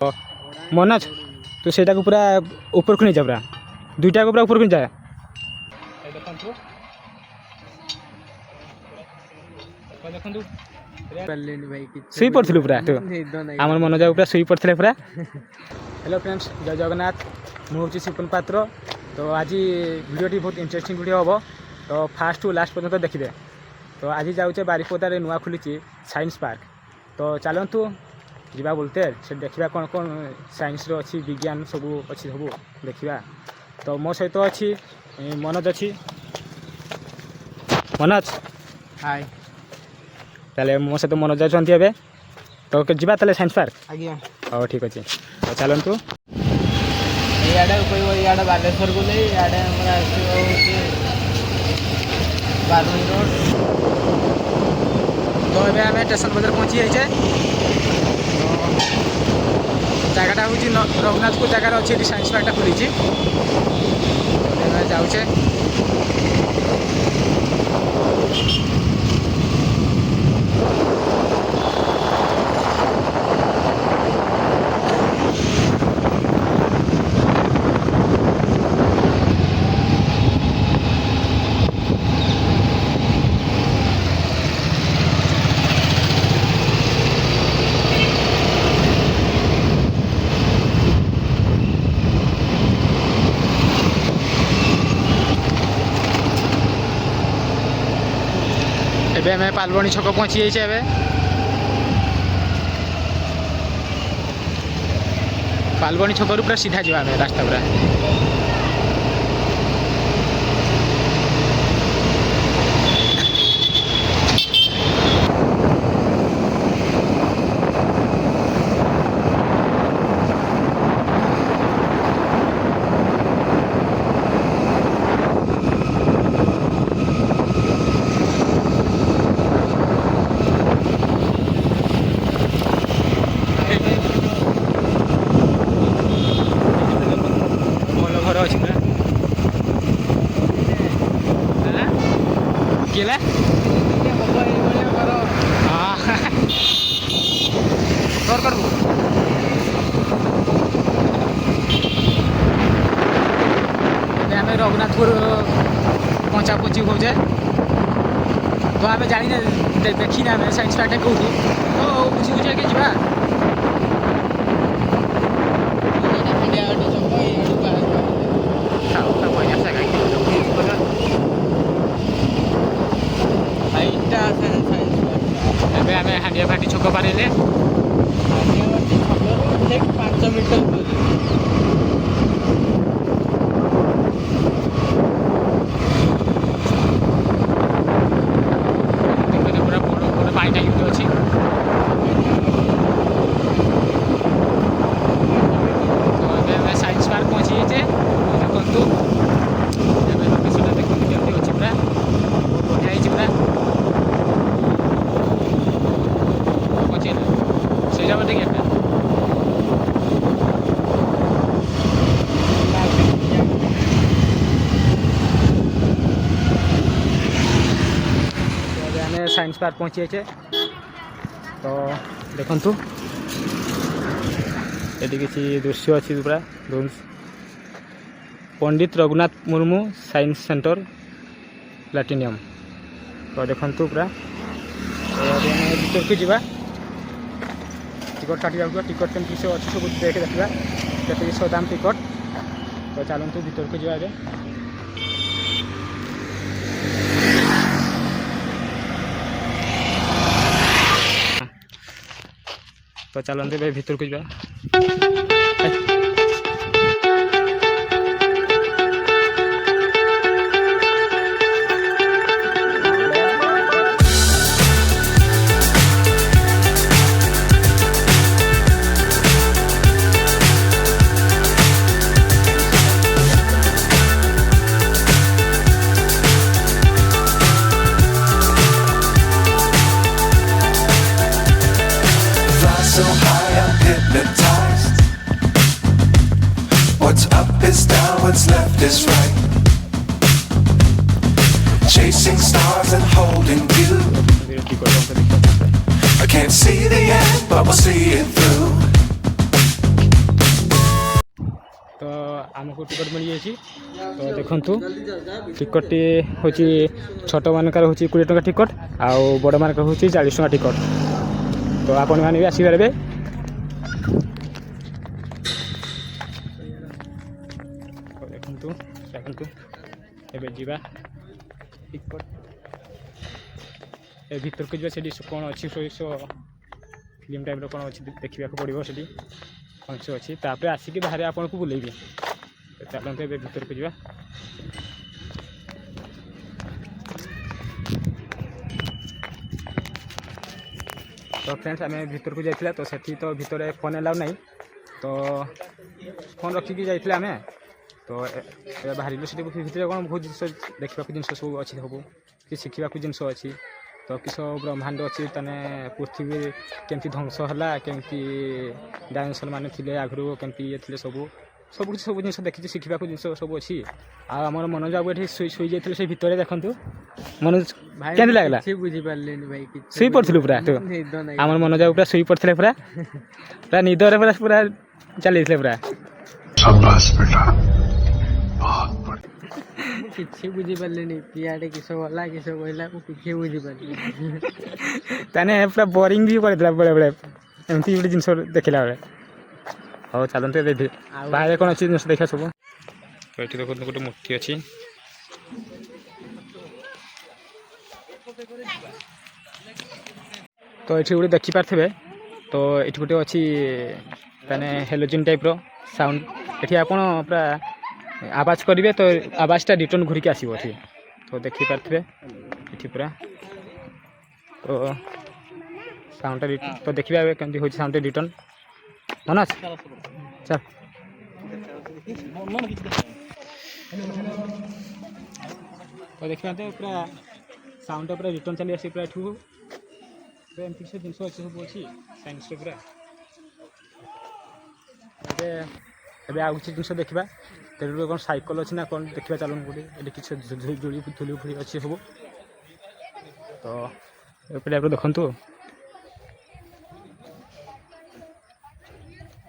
मनोज तू से पूरा ऊपर को नहीं जा पूरा दुईटा को पूरा ऊपर को जा देखु शुई पड़ू पूरा तू आम मनोज पूरा शुई पड़े पूरा। हेलो फ्रेंड्स जय जगन्नाथ मुझे सिपुन पात्र। तो आज वीडियोटी बहुत इंटरेस्टिंग वीडियो हम तो फास्ट टू लास्ट पर्यंत देखिए। तो आज जाऊे बारिपदारे नुआ खुली साइंस पार्क तो चलतु जीवा बोलते से देखा कौन कौन साइंस अच्छी विज्ञान सब अच्छी सब देखा। तो मो सहित अच्छी मनोज अच्छी मनोज हाय ताले मो सहित मनोज अच्छे ए तो जीवा ताले साइंस पार्क आज्ञा हाँ ठीक अच्छे। तो चलतु इे बालेश्वर को नहीं इे बारमई रोड। तो ये आम स्टेशन बजार पहुँची जाइए। जगटा हूँ रघुनाथपुर जगार अच्छी साइंस पार्कटा खुली जाऊे। एबे हमें पालबणी छक पहुँची जाइए। पालबणी छक पूरा सीधा जावा रास्ता पूरा केला कर कर आम रघुनाथपुर पहुँचा पहुँची हो जाए। तो आम जानी देखी ना आम साइंस पार्क कौटी तो बुझी बुझा के जा आम हांडिया भाटी छक पारे 5 मीटर पूरा बड़ बड़ पानी टाइम अच्छी। तो आम साइंस पार्क पहुँची जाइए। देखु लोकेशन देखते केमती अच्छी पूरा बढ़िया पूरा पहुँचे से जब ठीक है। साइंस पार्क पहुँची जाइए। तो देखु ये किसी दृश्य अच्छी पूरा Pandit Raghunath Murmu science centre planetarium. तो देखु पूरा भर को जा टिकट काटा टिकट केमती सब अच्छी सब देख देखा के सब दाम टिकट। तो चलतु भर को जा तो चलते भर को जा। So high I'm hypnotized. What's up is down, what's left is right. Chasing stars and holding you. I can't see the end, but we'll see it through. आमको टिकट मिल जाइए। तो देखु टिकट हूँ छोट मानकर हूँ 20 टଙ୍କା टिकट आउ बड़ मानकर हूँ 40 टଙ୍କା टिकट। तो आपण मैंने भी आसपारे देखु देखु एबे जीवा टिकट ए भीतर को जी कौन अच्छी फिल्म टाइप कौन अच्छी देखा पड़ो से कौन से अच्छी तापर आसिक बाहर आपन को बुलेबी। चलते ए भीतर को जा तो फ्रेंड्स आम भीतर को जाइए तो सेठी तो भीतर फोन अलाउ नहीं तो फोन रखिकी जाइए आम तो बाहर भीतर कौन बहुत जिन देखा जिन सब अच्छी सब कि शिखा जिनस अच्छी तो किस ब्रह्मांड अच्छी ताने पृथ्वी केमती ध्वंस है केमती डायनोसर मैंने थे आगु केमती ये थे सब सब जिन देखी शिखा जिन सब अच्छी आम मनोज बाबू ये शुई जाते से भितर देखु मनोज के लगला बुझी पारे भाई शुई पड़ू पूरा तो आम मनोज बाबू पूरा शुई पड़ते पूरा पूरा निदर पूरा पूरा चली पूरा किसी बुझी पारे किए किस गला किस कहला किसी बुझी पारे ताने पूरा बोरिंग भी पड़ता बेले बेले एमती गोटे जिन देखला बेले हाँ चलते बाहर कौन अच्छी जिन देखा सब तो ये देखो गोटे मूर्ति अच्छी तो ये गोटे देखिपारे तो ये गोटे अच्छी ताने हेलोजिन टाइप रो साउंड ये आप पूरा आवाज करेंगे तो आवाजटा रिटर्न घूरिक आसो ये तो देखिपारे ये पूरा तो साउंडटा तो देखा कमी हो साउंड रिटर्न मन चल तो देखा पूरा साउंड पूरा रिटर्न चली आस पूरा एठू एमती से जिन अच्छे सब अच्छी साइंस पूरा एबे आउ किसी जिन देखा तेरे कौन साइकल अच्छी ना कौन देखा चलन गोटे ये किसी धूली फुली अच्छी सब तो टाइप देखु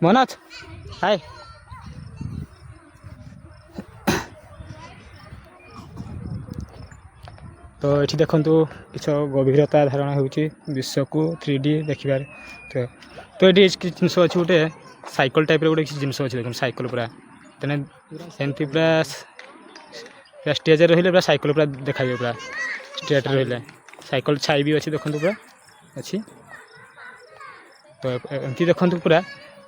मनोज हाय तो ये देखु किसी गभीरता धारणा हो विश्व को 3D देखार तो ये जिन अच्छी गोटे साइकल टाइप गोटे किसी जिन अच्छी देखो साइकल पूरा तेने सेमती पूरा स्टेज रही पूरा साइकल पूरा देखा पूरा स्ट्रेट रही साइकल छाई भी अच्छी देखो पूरा अच्छी तो एमती देखु पूरा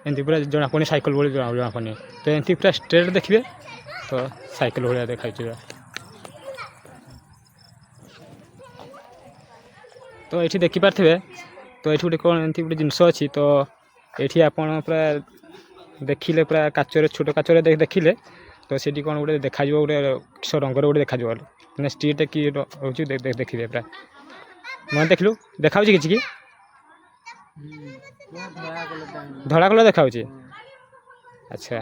एमती पूरा जना पड़े साइकल भाई जना पड़े तो एमती पूरा स्ट्रेट देखिए तो साइकल भाया देखा पूरा तो ये देखिपारे तो ये गोटे कौन एमती गोटे जिनस अच्छी तो ये आप पूरा देखिले पूरा काचर छोट काचर देखिले तो सीटी कौन गोटे देखा गोटे किस रंगर गोटे देखा मैंने स्ट्रीट कि रोचे देखिए पूरा मैं देखलु देखा कि धड़ा कलर देखा अच्छा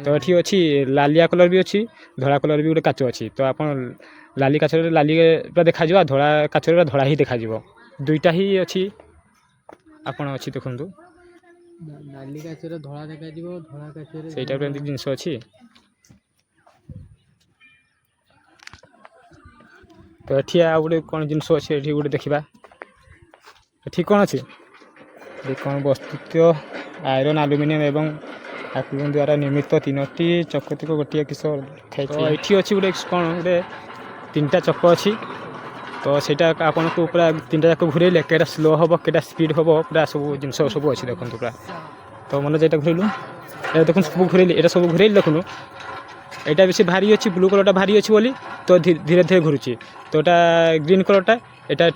तो ये अच्छी लालिया कलर भी अच्छी धड़ा कलर भी गोटे काच अच्छी तो आप लाली काचर लाली पूरा देखा धड़ा काचर धड़ा ही देखा दुईटा ही अच्छी आपन अच्छी देखु नाली काचर धड़ा देखा धड़ा काचर से टाइप जिनस अच्छी तो ये आ गोटे कौन जिनस अच्छे ये गोटे देखा ये कौन अच्छी ये कौन वस्तुत्व आयरन आलुमिनियम एवं आकुन द्वारा निर्मित 3टी चक गोटे किस तो ये अच्छी गोटे कौन गोटे 3टा चक अच्छी तो सेटा आपन को पूरा 3टा जाक घूरेले केटा स्लो हम केटा स्पीड हम पूरा सब जिन सब अच्छी देखो पूरा तो मन जेटा घूरेलु ये देखो सब घूरेली ये सब घूरेली देखुन यहाँ बेसी भारी अच्छी ब्लू कलरटा भारी अच्छी बोली तो धीरे धीरे घूरुची तो यहाँ ग्रीन कलरटा यहाँ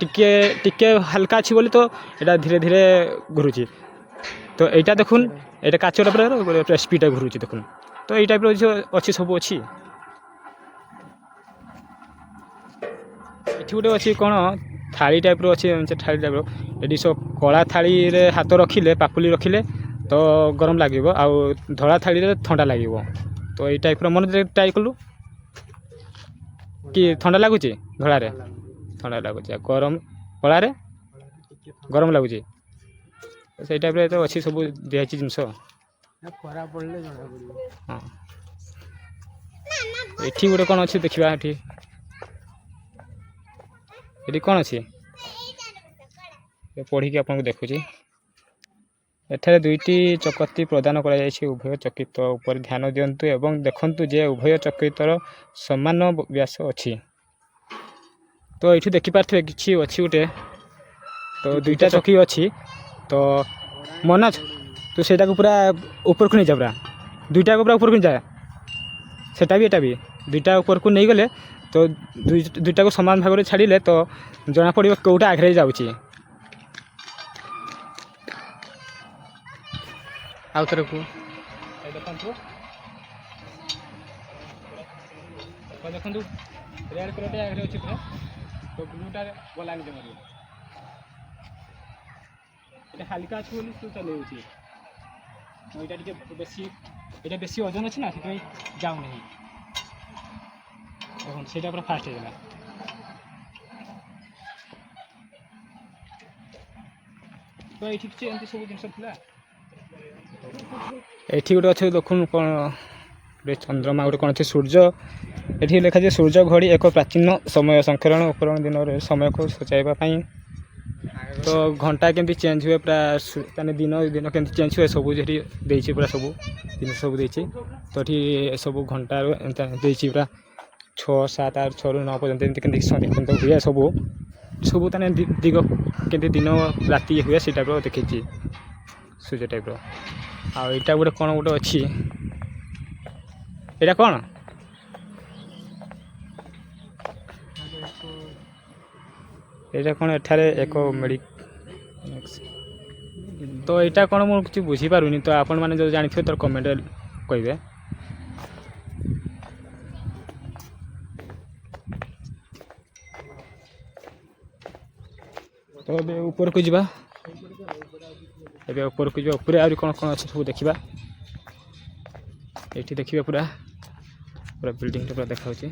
टिके हल्का अच्छी बोली तो यहाँ धीरे धीरे घूरुची तो यहाँ देखुन यहाँ काचटा पूरा स्पीड घूरुची देखुन तो ये टाइप अच्छी सब अच्छी ये गोटे अच्छी कौन थाली टाइप अच्छी थाली टाइप ये सब कला थाली हाथ रखिले पापुली रखिले तो गरम लगे आउ धड़ा थाली ठंडा लगे तो ये टाइप मन ट्राई कलु कि ठंडा लगुच धड़ा ठंडा लगुच गरम कला गरम लगुच से टाइप तो अच्छी सब दिखाई जिनस ଖରା ପଡ଼ିଲେ ଜଣା ପଡ଼ିବ। ହଁ ଏଠି ଗୋଟେ କ'ଣ ଅଛି ଦେଖିବା। ଏଠି କ'ଣ ଅଛି ପଢ଼ିକି ଆପଣଙ୍କୁ ଦେଖୁଛି। ଏଠାରେ ଦୁଇଟି ଚକତି ପ୍ରଦାନ କରାଯାଇଛି। ଉଭୟ ଚକିତ ଉପରେ ଧ୍ୟାନ ଦିଅନ୍ତୁ ଏବଂ ଦେଖନ୍ତୁ ଯେ ଉଭୟ ଚକିତର ସମାନ ବ୍ୟାସ ଅଛି। ତ ଏଇଠି ଦେଖିପାରୁଥିବେ କିଛି ଅଛି ଗୋଟେ, ତ ଦୁଇଟା ଚକି ଅଛି। ତ ମନେ ଅଛି ତୁ ସେଇଟାକୁ ପୁରା ଉପରକୁ ନେଇଯା, ପୁରା ଦୁଇଟାକୁ ପୁରା ଉପରକୁ ନେଇଯା। ସେଟା ବି ଏଟା ବି ଦୁଇଟା ଉପରକୁ ନେଇଗଲେ ତ ଦୁଇଟାକୁ ସମାନ ଭାବରେ ଛାଡ଼ିଲେ ତ ଜଣାପଡ଼ିବ କେଉଁଟା ଆଗରେ ଯାଉଛି। ଆଉ ଥରକୁ ଦେଖନ୍ତୁ ରେଡ୍ କଲର୍ଟା ଆଗରେ ଅଛି ପୁରା, ତ ବ୍ଲୁଟା ଗଲାନି ଜମାରୁ। এটা হালকা আছে বলে তো চলেଉଛି। এটা ଟିକେ বেশি, এটা বেশি ওজন আছে না, ସେଥିପାଇଁ ଯାଉନି। দেখুন সেটা পুরো ফাস্ট ହେଇଗଲା। তো ଏଇଠି କିଛି ଏମିତି ସବୁ ଜିନିଷ ଥିଲା। ଏଠି ଗୋଟେ ଅଛି ଦେଖୁନ୍ କ'ଣ ଗୋଟେ ଚନ୍ଦ୍ରମା ଗୋଟେ କ'ଣ ଅଛି, ସୂର୍ଯ୍ୟ। ଏଠି ଲେଖାଯାଏ ସୂର୍ଯ୍ୟ ଘଡ଼ି ଏକ ପ୍ରାଚୀନ ସମୟ ସଂରକ୍ଷଣ ଉପକରଣ ଦିନରେ ସମୟକୁ ସୂଚାଇବା ପାଇଁ। ତ ଘଣ୍ଟା କେମିତି ଚେଞ୍ଜ ହୁଏ, ପୁରା ମାନେ ଦିନ କେମିତି ଚେଞ୍ଜ ହୁଏ ସବୁ ଏଠି ଦେଇଛି, ପୁରା ସବୁ ଜିନିଷ ସବୁ ଦେଇଛି। ତ ଏଠି ସବୁ ଘଣ୍ଟାରୁ ଏମିତି ଦେଇଛି ପୁରା 6, 7, 8, 6ରୁ 9 ପର୍ଯ୍ୟନ୍ତ ଏମିତି କେମିତି ସନ୍ଧ୍ୟା ହୁଏ ସବୁ ସବୁ ତାନେ ଦିଗ କେମିତି ଦିନ ରାତି ହୁଏ ସେଇ ଟାଇପ୍ର ଦେଖିଛି, ସୂର୍ଯ୍ୟ ଟାଇପ୍ର। ଆଉ ଏଇଟା ଗୋଟେ କ'ଣ ଗୋଟେ ଅଛି, ଏଇଟା କ'ଣ? ଏଇଟା କ'ଣ ଏଠାରେ ଏକ ତ ଏଇଟା କ'ଣ ମୁଁ କିଛି ବୁଝିପାରୁନି। ତ ଆପଣମାନେ ଯଦି ଜାଣିଥିବେ ତ କମେଣ୍ଟରେ କହିବେ। ତ ଏବେ ଉପରକୁ ଯିବା, ଉପରେ ଆହୁରି କ'ଣ କ'ଣ ଅଛି ସବୁ ଦେଖିବା। ଏଇଠି ଦେଖିବେ ପୁରା ବିଲ୍ଡିଂଟା ପୁରା ଦେଖାଉଛି।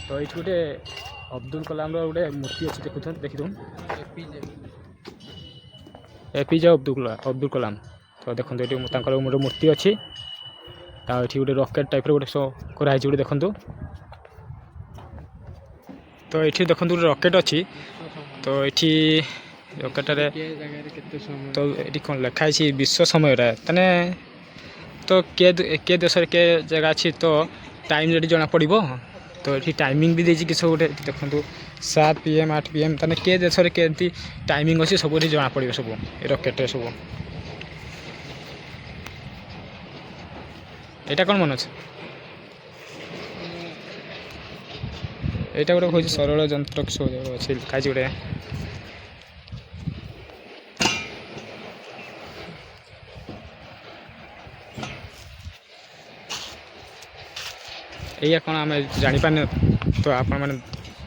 ତ ଏଇଠି ଗୋଟେ ଅବଦୁଲ କଲାମର ଗୋଟେ ମୂର୍ତ୍ତି ଅଛି, ଦେଖିଦଉନ୍ ଏପିଜେ ଅବଦୁଲ କଲାମ। ତ ଦେଖନ୍ତୁ ଏଠି ତାଙ୍କର ଗୋଟେ ମୂର୍ତ୍ତି ଅଛି। ଆଉ ଏଠି ଗୋଟେ ରକେଟ୍ ଟାଇପ୍ର ଗୋଟେ ଶୋ କରାହେଇଛି ଗୋଟେ, ଦେଖନ୍ତୁ। ତ ଏଠି ଦେଖନ୍ତୁ ଗୋଟେ ରକେଟ୍ ଅଛି। ତ ଏଠି ରକେଟ୍ରେ ତ ଏଠି କ'ଣ ଲେଖା ହେଇଛି ବିଶ୍ୱ ସମୟଟା, ମାନେ ତ କେ ଦେଶରେ କେ ଜାଗା ଅଛି ତ ଟାଇମ୍ ଏଠି ଜଣାପଡ଼ିବ। ତ ଏଠି ଟାଇମିଂ ବି ଦେଇଛି କିଛି ଗୋଟେ, ଦେଖନ୍ତୁ 7 PM 8 PM, ତାହେଲେ କେ ଦେଶରେ କେମିତି ଟାଇମିଂ ଅଛି ସବୁ ଏଠି ଜଣାପଡ଼ିବ ସବୁ ଏ ରକେଟ୍ରେ ସବୁ। ଏଇଟା କ'ଣ ମନେ ଅଛି? ଏଇଟା ଗୋଟେ ହେଉଛି ସରଳ ଯନ୍ତ୍ର କିଛି ଅଛି ଲେଖାଛି ଗୋଟେ। ଏଇଆ କ'ଣ ଆମେ ଜାଣିପାରୁନେ, ତ ଆପଣମାନେ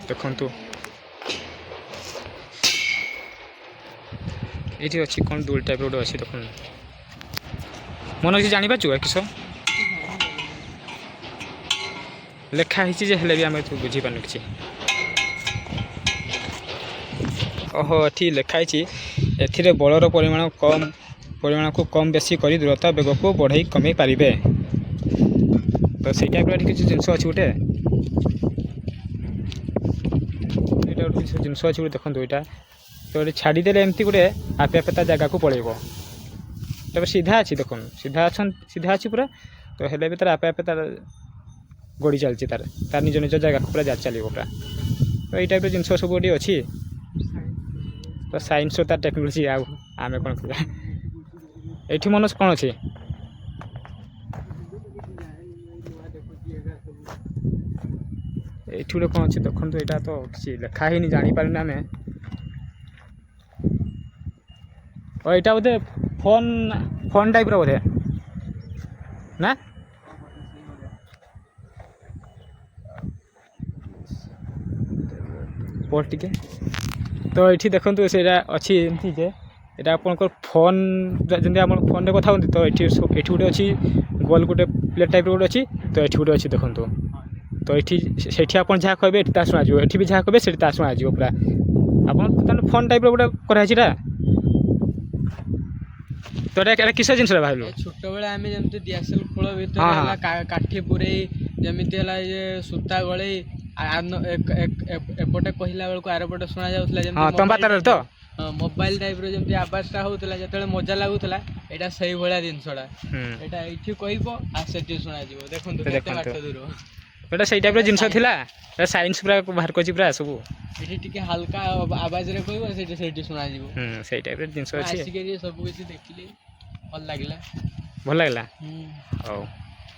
ଦେଖନ୍ତୁ। ଏଇଠି ଅଛି କ'ଣ ଦୋଳି ଟାଇପ୍ର ଗୋଟେ ଅଛି, ଦେଖନ୍ତୁ। ମନେ କିଛି ଜାଣିପାରୁଛୁ କିସ ଲେଖା ହେଇଛି ଯେ, ହେଲେ ବି ଆମେ ବୁଝିପାରୁନୁ କିଛି। ଓହୋ, ଏଠି ଲେଖା ହେଇଛି ଏଥିରେ ବଳର ପରିମାଣକୁ କମ୍ ବେଶୀ କରି ଦୂରତା ବେଗକୁ ବଢ଼େଇ କମେଇ ପାରିବେ। ତ ସେଇ ଟାଇପ୍ର ଏଠି କିଛି ଜିନିଷ ଅଛି ଗୋଟେ, ଏଇଟା ଗୋଟେ କିଛି ଜିନିଷ ଅଛି ଗୋଟେ, ଦେଖନ୍ତୁ। ଏଇଟା ତ ଏଠି ଛାଡ଼ିଦେଲେ ଏମିତି ଗୋଟେ ଆପେ ଆପେ ତା ଜାଗାକୁ ପଳେଇବ। ତାପରେ ସିଧା ଅଛି, ଦେଖନ୍ତୁ ସିଧା ଅଛି ପୁରା। ତ ହେଲେ ବି ତାର ଆପେ ଆପେ ତାର ଗଡ଼ି ଚାଲିଛି, ତାର ନିଜ ଜାଗାକୁ ପୁରା ଚାଲିବ ପୁରା। ତ ଏଇ ଟାଇପ୍ର ଜିନିଷ ସବୁ ଏଠି ଅଛି। ତ ସାଇନ୍ସର ତାର ଟେକ୍ନୋଲୋଜି, ଆଉ ଆମେ କ'ଣ କରିବା। ଏଇଠି ମନୋଜ କ'ଣ ଅଛି? ଏଇଠି ଗୋଟେ କ'ଣ ଅଛି ଦେଖନ୍ତୁ। ଏଇଟା ତ କିଛି ଲେଖା ହେଇନି, ଜାଣିପାରୁନି ଆମେ। ଏଇଟା ବୋଧେ ଫୋନ୍ ଟାଇପ୍ର ବୋଧେ ନା? ପଢ଼ ଟିକେ। ତ ଏଇଠି ଦେଖନ୍ତୁ ସେଇଟା ଅଛି ଏମିତି ଯେ এটা আপনার ফোন যেমনি আমার ফোনে কথা হতে তো এটি গোটে অছি গোল গোটে প্লেট টাইপ গোটে অছি তো এটি গোটে অছি দেখুন তো এটি সেটি আপনার যা কবে এটি তা শোনা এটি বি যা কবে সেটি তা শোনা পুরা আপনার তাহলে ফোন টাইপর গোটে করা হয়েছে তো এটা কিসের জিনিসটা ভাবিলু ଛୋଟବେଳେ ଆମେ ଯେମିତି ଦିଆସିଲ ଖୋଳ ଭିତରେ ହେଲା କାଠି ପୁରେଇ ଯେମିତି ହେଲା ଇଏ ସୂତା ଗଳେଇ ଏପଟେ କହିଲା ବେଳକୁ ଆରପଟେ ଶୁଣା ଯାଉଥିଲା ଯେମିତି ତମ୍ବା ତାରରେ ତ ମୋବାଇଲ ଟାଇପର ଯେମିତି ଆବାଜଟା ହଉଥିଲା ଯେତେବେଳେ ମଜା ଲାଗୁଥିଲା ଏଇଟା ସେଇଭଳିଆ ଜିନିଷଟା ଏଇଟା ଏଇଠି କହିବ ଆଉ ସେଠି ଶୁଣାଯିବ ଦେଖନ୍ତୁ କେତେ ବାଟ ଦୂର এটা সেই টাইপর জিনিস লা সাইন্স পুরা বাহার করছি পুরা সবু এটি ଟିକେ হালকা আওয়াজରେ କହିବ ସେଠି ସେଠି ଶୁଣାଯିବ সেই টাইপর জিনিস আছে ଆସିକି ସବୁ କିଛି ଦେଖିଲି ଭଲ ଲାଗିଲା ଭଲ ଲାଗିଲା ହଉ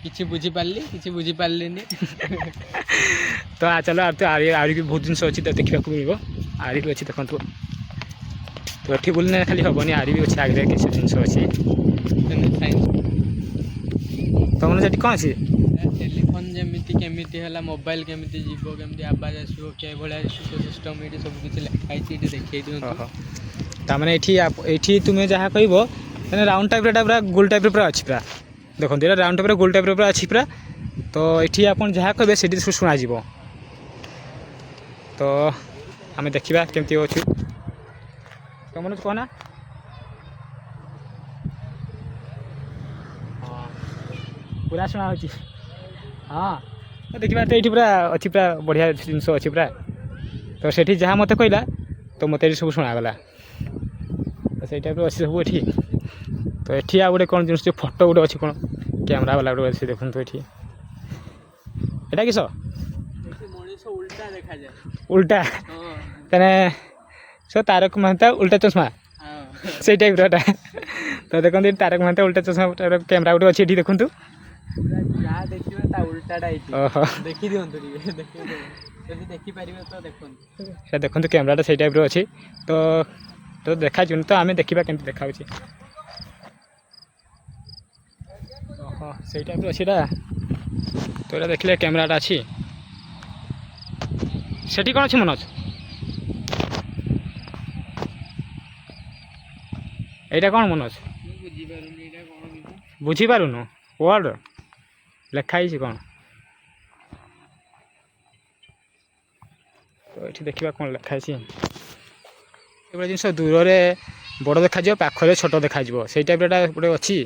କିଛି ବୁଝିପାରିଲି କିଛି ବୁଝିପାରିଲିନି ତ ଚାଲ ଆହୁରି ବି ବହୁତ ଜିନିଷ ଅଛି ତ ଦେଖିବାକୁ ମିଳିବ ଆହୁରି ବି ଅଛି ଦେଖନ୍ତୁ ତ ଏଠି ବୁଲିଲେ ଖାଲି ହେବନି ଆହୁରି ବି ଅଛି ଆଗରେ କିଛି ଜିନିଷ ଅଛି ତମର ସେଠି କ'ଣ ଅଛି ଟେଲିଫୋନ୍ ଯେମିତି କେମିତି ହେଲା ମୋବାଇଲ କେମିତି ଯିବ କେମିତି ଆବାଜ ଆସିବ କିଭଳିଆ ସିଷ୍ଟମ୍ ଏଠି ସବୁ କିଛି ଲେଖା ହେଇଛି ଏଠି ଦେଖେଇ ଦିଅନ୍ତୁ ତାମାନେ ଏଠି ତୁମେ ଯାହା କହିବ ମାନେ ରାଉଣ୍ଡ ଟାଇପ୍ର ଏଇଟା ପୁରା ଗୋଲ ଟାଇପ୍ର ପୁରା ଅଛି ପୁରା ଦେଖନ୍ତୁ ଏଇଟା ରାଉଣ୍ଡ ଟାଇପ୍ର ଗୋଲ ଟାଇପ୍ର ପୁରା ଅଛି ପୁରା ତ ଏଠି ଆପଣ ଯାହା କହିବେ ସେଠି ଶୁଣାଯିବ ତ ଆମେ ଦେଖିବା କେମିତି ଅଛୁ ତମର କହ ନା ପୁରା ଶୁଣା ହେଉଛି ହଁ ଦେଖିବା ତ ଏଇଠି ପୁରା ଅଛି ପୁରା ବଢ଼ିଆ ଜିନିଷ ଅଛି ପୁରା ତ ସେଠି ଯାହା ମୋତେ କହିଲା ତ ମୋତେ ଏଠି ସବୁ ଶୁଣାଗଲା ତ ସେଇ ଟାଇପ୍ର ଅଛି ସବୁ ଏଠି ତ ଏଠି ଆଉ ଗୋଟେ କ'ଣ ଜିନିଷ ଫଟୋ ଗୋଟେ ଅଛି କ'ଣ କ୍ୟାମେରା ବାଲା ଗୋଟେ ଅଛି ଦେଖନ୍ତୁ ଏଠି ଏଇଟା କିସ ମଣିଷ ଉଲ୍ଟା ଦେଖାଯାଏ ଉଲ୍ଟା ତାହେଲେ ତାରକ ମହାନ୍ତା ଉଲ୍ଟା ଚଷମା ସେଇ ଟାଇପ୍ର ଏଟା ତ ଦେଖନ୍ତୁ ଏଠି ତାରକ ମହାନ୍ତା ଉଲ୍ଟା ଚଷମା କ୍ୟାମେରା ଗୋଟେ ଅଛି ଏଠି ଦେଖନ୍ତୁ ଯାହା ଦେଖିବେ ତା ଉଲ୍ଟାଟା ଏଇଠି ଦେଖିଦିଅନ୍ତୁ ଟିକେ ଯଦି ଦେଖିପାରିବେ ତ ଦେଖନ୍ତୁ ସେଟା ଦେଖନ୍ତୁ କ୍ୟାମେରାଟା ସେଇ ଟାଇପ୍ର ଅଛି ତ ଦେଖାଯାଉନି ତ ଆମେ ଦେଖିବା କେମିତି ଦେଖାହେଉଛି ସେଇ ଟାଇପ୍ର ଅଛି ଏଇଟା ତ ଏଇଟା ଦେଖିଲେ କ୍ୟାମେରାଟା ଅଛି ସେଠି କ'ଣ ଅଛି ମନୋଜ ଏଇଟା କ'ଣ ମନୋଜ ବୁଝିପାରୁନୁ ୱାର୍ଡ ଲେଖା ହେଇଛି କ'ଣ ତ ଏଠି ଦେଖିବା କ'ଣ ଲେଖା ହେଇଛି ଏଭଳିଆ ଜିନିଷ ଦୂରରେ ବଡ଼ ଦେଖାଯିବ ପାଖରେ ଛୋଟ ଦେଖାଯିବ ସେଇ ଟାଇପ୍ର ଏଟା ଗୋଟେ ଅଛି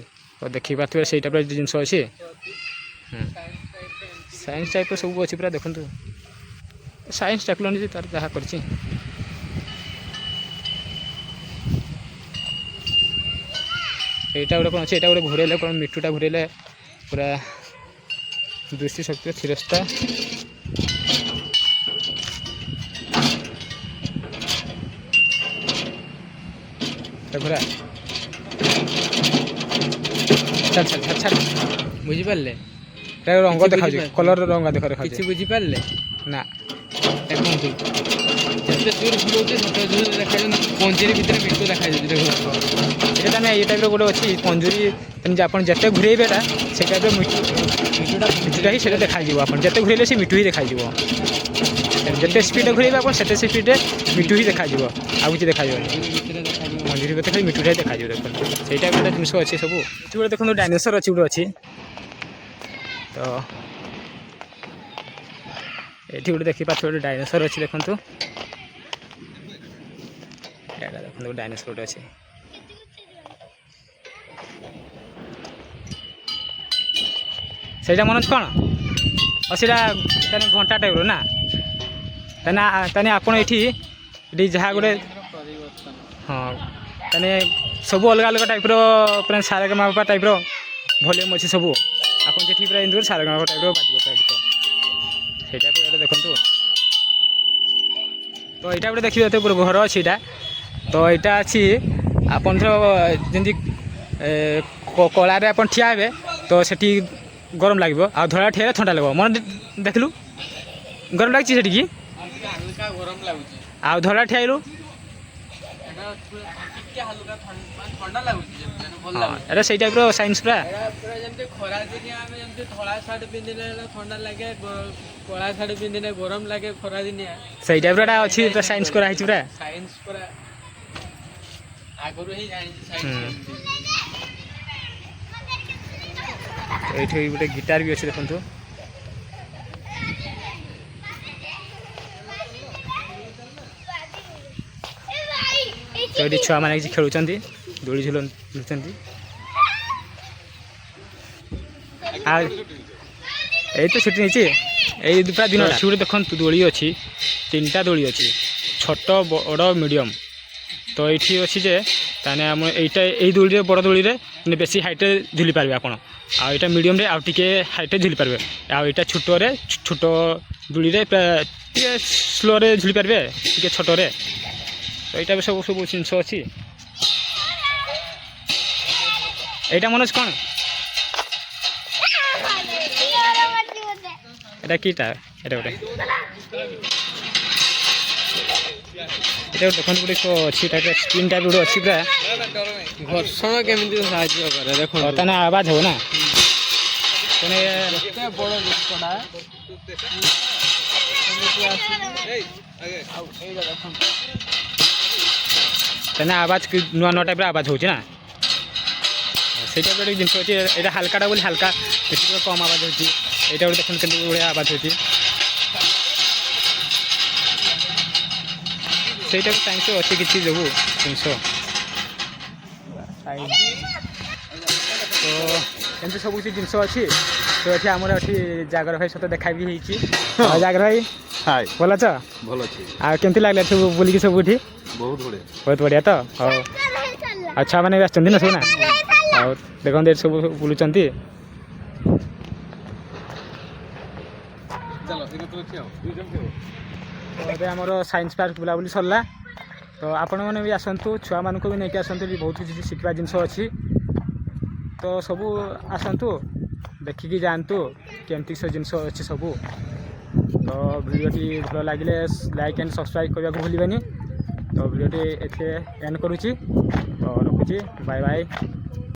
ତ ଦେଖିପାରୁଥିବେ ସେଇ ଟାଇପ୍ର ଜିନିଷ ଅଛି ସାଇନ୍ସ ଟାଇପ୍ର ସବୁ ଅଛି ପୁରା ଦେଖନ୍ତୁ ସାଇନ୍ସ ଟେକ୍ନୋଲୋଜି ତାର ଯାହା କରିଛି এইটা ଗୋଟେ କ'ଣ ଅଛି ଏଇଟା ଗୋଟେ ଘୁରେଇଲେ କ'ଣ ମିଟୁଟା ଘୁରେଇଲେ ପୁରା ଦୃଷ୍ଟି ଶକ୍ତିର ଥିରସ୍ତା ଘୁରା ବୁଝିପାରିଲେ এটা রঙ দেখাচ্ছে কলর রঙ দেখাচ্ছে କିଛି ବୁଝିପାରିଲେ না ଦେଖନ୍ତୁ ଯେତେ ଦୂର ବୁଲଉଛି ସେତେ ଦୂର ଦେଖାଯାଉଛି ପଞ୍ଜିରି ଭିତରେ ମିଟୁ ଦେଖାଯାଉଛି ଦେଖନ୍ତୁ এটা তাহলে এই টাইপের গোটে অছি পঞ্জুরি আপনার যেতে ঘুরাইবে এটা সেই টাইপের মিটুটা হি সেটা দেখাଯିব আপনার যেতে ঘুরাইলে সে মিটু হি দেখাଯିব যেতে স্পিডে ঘুরাইবে আপনার সেতে স্পিডে মিটু হি দেখাଯିব আর কিছু দেখাଯିবনি মঞ্জুরি ভিতরে খালি মিটুটা হি দেখাଯିব দেখুন সেই টাইপের একটা জিনিস আছে সবু এটি গোটে দেখুন ডাইনোসর আছে গোটে অছি তো এটি গোটে দেখিপাচ্ছ গোটে ডাইনোসর আছে দেখুন এটা দেখুন ডাইনোসর গোটে আছে ସେଇଟା ମନୋଜ କ'ଣ ସେଇଟା ତାହେଲେ ଘଣ୍ଟା ଟାଇପ୍ର ନା ତାହେଲେ ଆପଣ ଏଠି ଯାହା ଗୋଟେ ହଁ ତାହେଲେ ସବୁ ଅଲଗା ଅଲଗା ଟାଇପ୍ର ପୁରା ସାରେଗାମାପା ଟାଇପ୍ର ଭଲ୍ୟୁମ୍ ଅଛି ସବୁ ଆପଣ ଯେଠି ପୁରା ଏମିତି କରି ସାରେଗାମାପା ଟାଇପ୍ର ବାଜିବ ପୁରା ଗୀତ ସେଇଟା ବି ଗୋଟେ ଦେଖନ୍ତୁ ତ ଏଇଟା ଗୋଟେ ଦେଖିବେ ତ ପୁରା ଘର ଅଛି ଏଇଟା ତ ଏଇଟା ଅଛି ଆପଣ ଯେମିତି କଳାରେ ଆପଣ ଠିଆ ହେବେ ତ ସେଠି গরম লাগবে আর ধরা ঠিয়া ঠান্ডা লাগবে মনে দেখলু গরম লাগছে সেটি কি হালকা গরম লাগুছে আর ধরা ঠিয়াইলু এটা ଟିକେ হালকা ঠান্ডা লাগুছে যেন ভাল লাগুছে এটা সেই টাইপর সাইন্স পুরা পুরা যেমতে খরা দিনিয়া আমি যেমতে ধলা শার্ট পিন্ধিলে ঠান্ডা লাগে কলা শার্ট পিন্ধিলে গরম লাগে খরা দিনিয়া সেই টাইপর এটা আছে সাইন্স করা হইছে পুরা সাইন্স পুরা ଆଗରୁ ହିଁ ଜାଣିଛି ଏଇଠି ଗୋଟେ ଗିଟାର ବି ଅଛି ଦେଖନ୍ତୁ। ତ ଏଠି ଛୁଆମାନେ କିଛି ଖେଳୁଛନ୍ତି, ଦୋଳି ଝୁଲୁଛନ୍ତି। ଆଉ ଏଇ ତ ଛୁଟି ନେଇଛି, ଏଇ ପୁରା ଦିନ ଗୋଟେ ଦେଖନ୍ତୁ ଦୋଳି ଅଛି, 3ଟା ଦୋଳି ଅଛି, ଛୋଟ ବଡ଼ ମିଡ଼ିୟମ୍। ତ ଏଇଠି ଅଛି ଯେ ତାହେଲେ ଆମ ଏଇଟା ଏଇ ଦୋଳିରେ ବଡ଼ ଦୋଳିରେ ବେଶୀ ହାଇଟ୍ରେ ଝୁଲି ପାରିବେ ଆପଣ, ଆଉ ଏଇଟା ମିଡ଼ିୟମ୍ରେ ଆଉ ଟିକେ ହାଇଟ୍ରେ ଝୁଲି ପାରିବେ, ଆଉ ଏଇଟା ଛୋଟରେ ଛୋଟ ଦୋଳିରେ ଟିକେ ସ୍ଲୋରେ ଝୁଲି ପାରିବେ, ଟିକେ ଛୋଟରେ। ତ ଏଇଟା ବି ସବୁ ଜିନିଷ ଅଛି। এইটা মনে হচ্ছে কোন এটা কিটা এটা ওটা এটা দেখুন গোটে ଅଛି টাইপର ସ୍କ୍ରିନ୍ ଟାଇପ ଗୋଟେ ଅଛି ପୁରା ଘର୍ଷଣ କେମିତି ସାହାଯ୍ୟ କରେ ଦେଖ ତାନେ ଆବାଜ ହବ ନା ମାନେ ଏତେ ବଡ଼ ଜିନିଷଟା ତାନେ ଆବାଜ ନୂଆ ନୂଆ ଟାଇପର ଆବାଜ ହଉଛି ନା ସେଇଟା ଗୋଟେ ଜିନିଷ ଅଛି ଏଇଟା ହାଲକାଟା ବୋଲି ହାଲକା ବେଶୀ କମ୍ ଆବାଜ ହେଉଛି এইটা ଗୋଟେ ଦେଖନ୍ତୁ କେମିତି ବଢ଼ିଆ ଆବାଜ ହେଉଛି ସେଇଟା ବି ସାଇନ୍ସ ଅଛି କିଛି ଯୋଗୁ ଜିନିଷ ତ ଏମିତି ସବୁ କିଛି ଜିନିଷ ଅଛି ତ ଏଠି ଆମର ଏଠି ଜାଗର ଭାଇ ସହିତ ଦେଖା ବି ହେଇଛି ଆଉ ଜାଗର ଭାଇ ହାଇ ଭଲ ଅଛ ଭଲ ଅଛି ଆଉ କେମିତି ଲାଗିଲା ସବୁ ବୁଲିକି ସବୁ ଏଠି ବହୁତ ବଢ଼ିଆ ତ ହଉ ଆଉ ଛୁଆମାନେ ବି ଆସିଛନ୍ତି ନା ସବୁ ନା ଆଉ ଦେଖନ୍ତୁ ଏଠି ସବୁ ବୁଲୁଛନ୍ତି ଏବେ ଆମର ସାଇନ୍ସ ପାର୍କ ବୁଲାବୁଲି ସରିଲା ତ ଆପଣମାନେ ବି ଆସନ୍ତୁ ଛୁଆମାନଙ୍କୁ ବି ନେଇକି ଆସନ୍ତୁ ବି ବହୁତ କିଛି ଶିଖିବା ଜିନିଷ ଅଛି ତ ସବୁ ଆସନ୍ତୁ ଦେଖିକି ଯାଆନ୍ତୁ କେମିତି ସେ ଜିନିଷ ଅଛି ସବୁ ତ ଭିଡ଼ିଓଟି ଭଲ ଲାଗିଲେ ଲାଇକ୍ ଆଣ୍ଡ ସବସ୍କ୍ରାଇବ୍ କରିବାକୁ ଭୁଲିବେନି ତ ଭିଡ଼ିଓଟି ଏଥିରେ ଏଣ୍ଡ କରୁଛି ତ ରଖୁଛି ବାଏ ବାଏ।